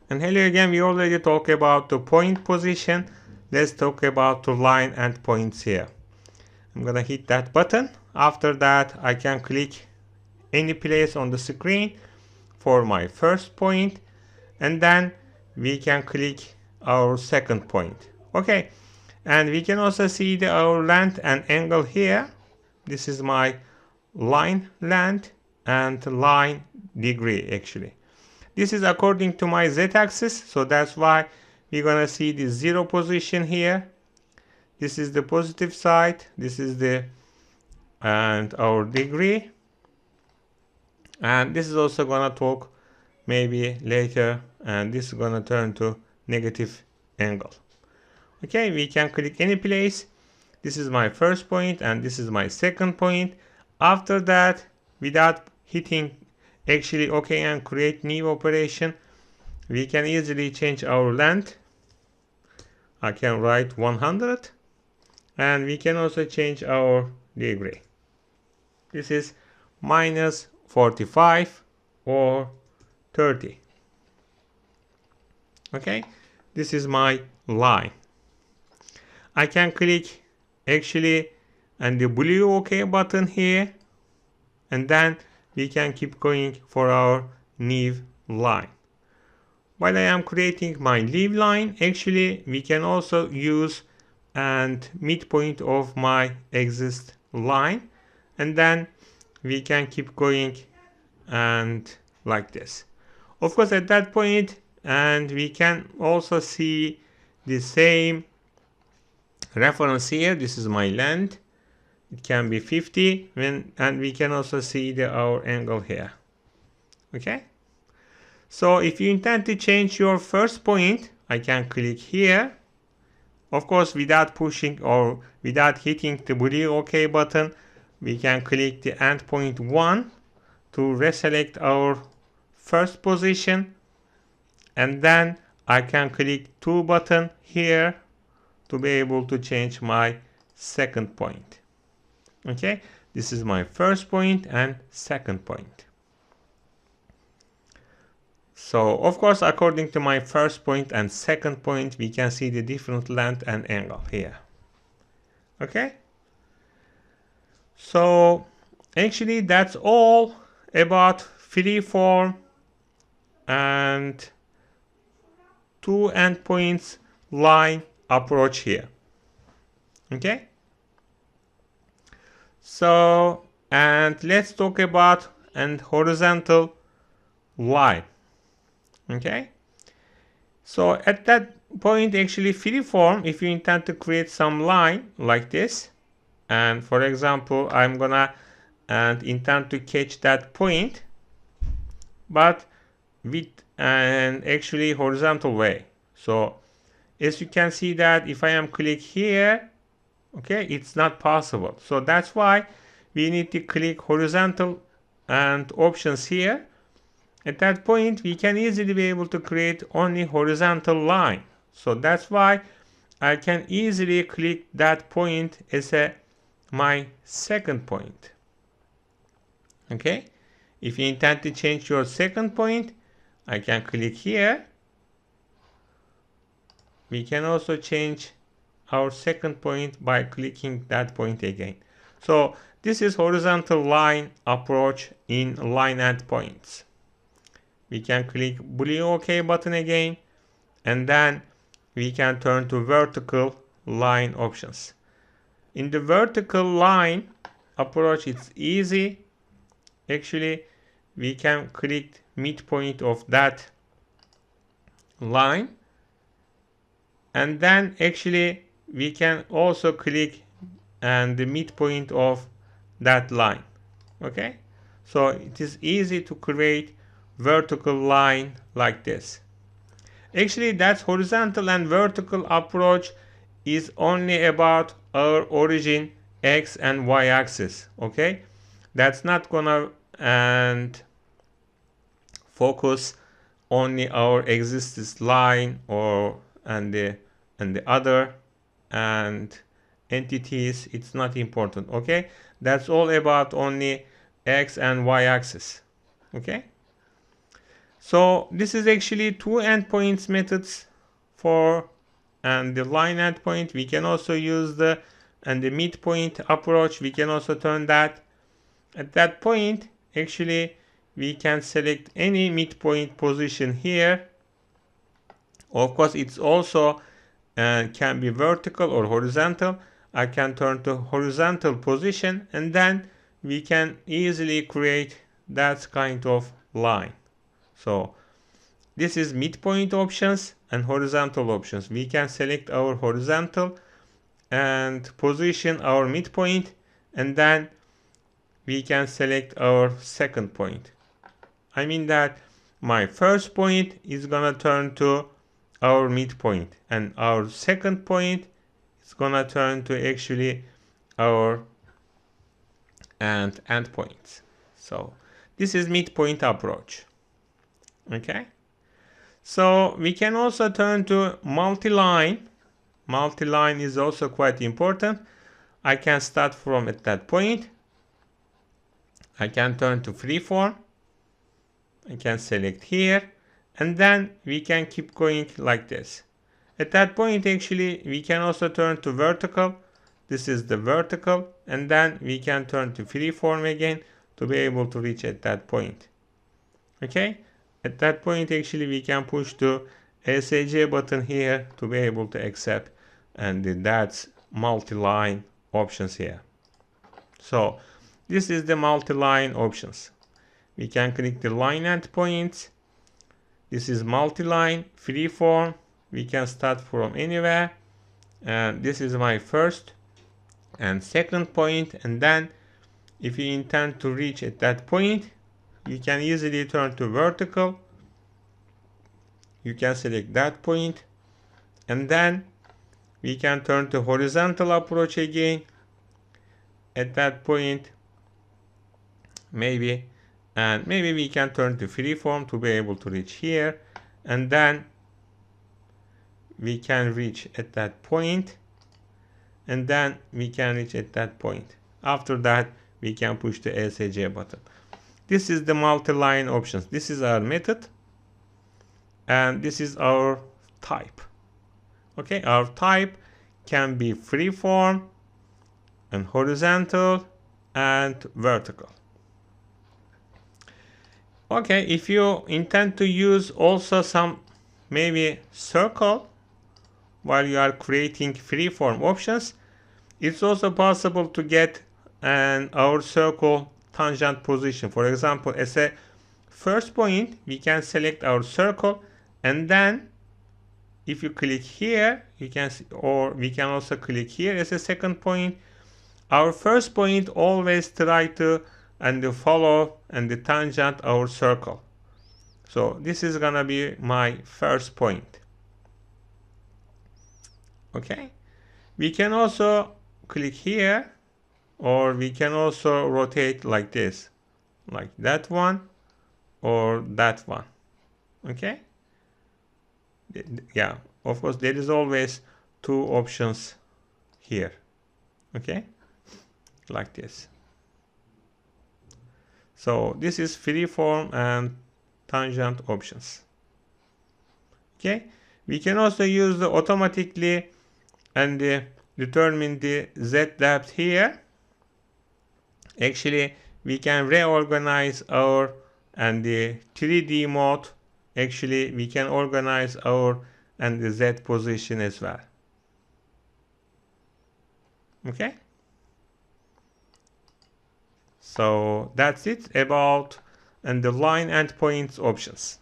And hello again, we already talked about the point position. Let's talk about the line and points here. I'm gonna hit that button. After that, I can click any place on the screen for my first point, and then we can click our second point. Okay, and we can also see our length and angle here. This is my line length and line degree actually. This is according to my z-axis, so that's why we're gonna see the 0 position here. This is the positive side, this is the and our degree, and this is also gonna talk maybe later, and this is gonna turn to negative angle. Okay, we can click any place. This is my first point and this is my second point. After that, without hitting actually OK and create new operation, we can easily change our length. I can write 100, and we can also change our degree. This is minus 45 or 30. Okay, this is my line. I can click actually and the blue OK button here, and then we can keep going for our new line. While I am creating my new line, actually we can also use and midpoint of my exist line, and then we can keep going and like this. Of course at that point, and we can also see the same reference here. This is my length. It can be 50 and we can also see our angle here. Okay, so if you intend to change your first point, I can click here. Of course, without pushing or without hitting the blue OK button, we can click the endpoint 1 to reselect our first position, and then I can click 2 button here to be able to change my second point. Okay, this is my first point and second point. So of course, according to my first point and second point, we can see the different length and angle here. Okay, so actually that's all about freeform and two endpoints line approach here. Okay, so and let's talk about and horizontal line. Okay, so at that point actually freeform, if you intend to create some line like this, and for example I'm gonna and intend to catch that point but with an actually horizontal way. So as you can see that if I am click here, okay, it's not possible. So that's why we need to click horizontal and options here. At that point we can easily be able to create only horizontal line. So that's why I can easily click that point as my second point. Okay, if you intend to change your second point, I can click here. We can also change our second point by clicking that point again. So this is horizontal line approach in line endpoints. We can click blue OK button again, and then we can turn to vertical line options. In the vertical line approach, it's easy. Actually, we can click midpoint of that line, and then actually we can also click and the midpoint of that line. Okay, so it is easy to create vertical line like this. Actually, that's horizontal and vertical approach is only about our origin X and Y axis. Okay, that's not gonna and focus only our existing line or and the other and entities. It's not important. Okay, that's all about only X and Y axis. Okay, So this is actually two endpoints methods for and the line endpoint. We can also use the midpoint approach. We can also turn that. At that point, actually, we can select any midpoint position here. Of course, it's also can be vertical or horizontal. I can turn to horizontal position, and then we can easily create that kind of line. So this is midpoint options and horizontal options. We can select our horizontal and position our midpoint, and then we can select our second point. I mean that my first point is gonna turn to our midpoint, and our second point is gonna turn to actually our end points. So this is midpoint approach. Okay. So we can also turn to multi-line. Multi-line is also quite important. I can start from at that point. I can turn to freeform. I can select here, and then we can keep going like this. At that point, actually, we can also turn to vertical. This is the vertical, and then we can turn to freeform again to be able to reach at that point. Okay. At that point, actually, we can push the SAJ button here to be able to accept, and that's multi-line options here. So this is the multi-line options. We can click the line endpoints. This is multi-line, freeform. We can start from anywhere, and this is my first and second point. And then if you intend to reach at that point, you can easily turn to vertical. You can select that point, and then we can turn to horizontal approach again. At that point, maybe we can turn to freeform to be able to reach here, and then we can reach at that point, and then we can reach at that point. After that, we can push the SAJ button. This is the multi-line options. This is our method, and this is our type. Okay, our type can be freeform and horizontal and vertical. Okay, if you intend to use also some maybe circle while you are creating freeform options, it's also possible to get our circle tangent position. For example, as a first point, we can select our circle, and then if you click here, you can see, or we can also click here as a second point. Our first point always try to follow and the tangent our circle. So this is gonna be my first point. Okay, we can also click here, or we can also rotate like this, like that one or that one. Okay, yeah, of course there is always two options here. Okay, like this. So this is freeform and tangent options. Okay, we can also use the automatically and determine the Z depth here. Actually, we can reorganize our and the 3D mode. Actually, we can organize our and the Z position as well. Okay. So that's it about and the line endpoints options.